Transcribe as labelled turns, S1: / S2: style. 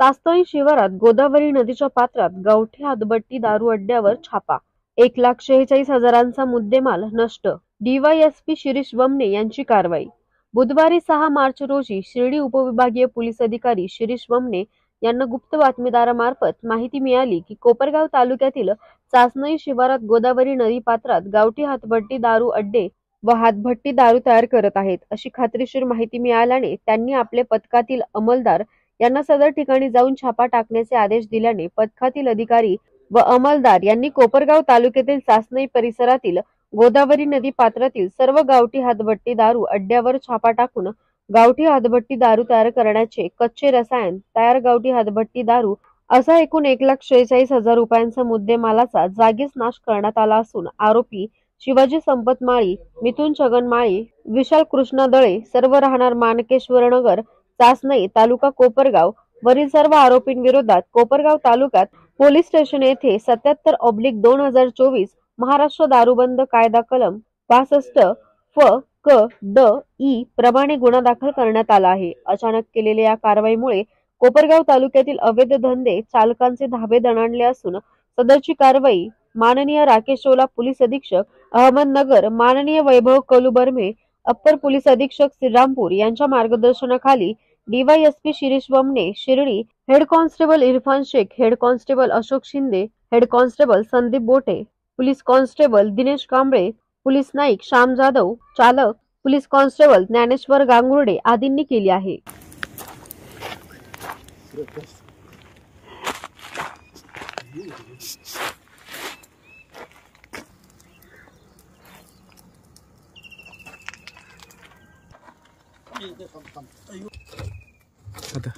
S1: तास्तळी शिवारात गोदावरी नदीच्या पात्रात गावठी हातभट्टी दारू अड्ड्यावर छापा. 1,46,000चा मुद्देमाल नष्ट. डीवायएसपी शिरीष वमने यांची कारवाई. बुधवारी 6 मार्च रोजी शिर्डी उपविभागीय पोलीस अधिकारी शिरीष वमने यांना गुप्त बातमीदारामार्फत माहिती मिळाली की कोपरगाव तालुक्यातील चासनई शिवारात गोदावरी नदी पात्रात गावठी हातभट्टी दारू अड्डे व हातभट्टी दारू तयार करत आहेत अशी खात्रीशीर माहिती मिळाल्याने त्यांनी आपले पथकातील अंमलदार यांना सदर ठिकाणी जाऊन छापा टाकण्याचे आदेश दिल्याने पथकातील अधिकारी व अंमलदार यांनी कोपरगाव तालुक्यातील चासनई परिसरातील गोदावरी नदी पात्रातील सर्व गावठी हातभट्टी दारू अड्ड्यावर छापा टाकून गावठी हातभट्टी दारू तयार करण्याचे कच्चे रसायन तयार गावठी हातभट्टी दारू असा एकूण 1,46,000 रुपयांचा मुद्देमालाचा जागीच नाश करण्यात आला असून आरोपी शिवाजी संपत माळी, मिथुन छगन माळी, विशाल कृष्णा दळे सर्व राहणार मानकेश्वर नगर, चासनई तालुका कोपरगाव वरील सर्व आरोपींविरोधात कोपरगाव तालुक्यात पोलीस स्टेशन येथे 77/2024 महाराष्ट्र दारूबंद कायदा कलम 65 फ क ड ई प्रमाणे गुन्हा दाखल करण्यात आला आहे. अचानक केलेल्या या कारवाईमुळे कोपरगाव तालुक्यातील अवैध धंदे चालकांचे धाबे दणाणले असून सदरची कारवाई माननीय राकेश ओला पोलीस अधीक्षक अहमदनगर, माननीय वैभव कलुबर्मे अप्पर पोलीस अधीक्षक श्रीरामपूर यांच्या मार्गदर्शनाखाली DYSP Shirish Wamane Shirdi, head constable Irfan Shaikh, head constable Ashok Shinde, head constable Sandeep Bote, police constable Dinesh Kamble, police naik Shyam Jadhav, चालक पोलीस कॉन्स्टेबल ज्ञानेश्वर गांगुर्डे आदींनी केली आहे.
S2: आता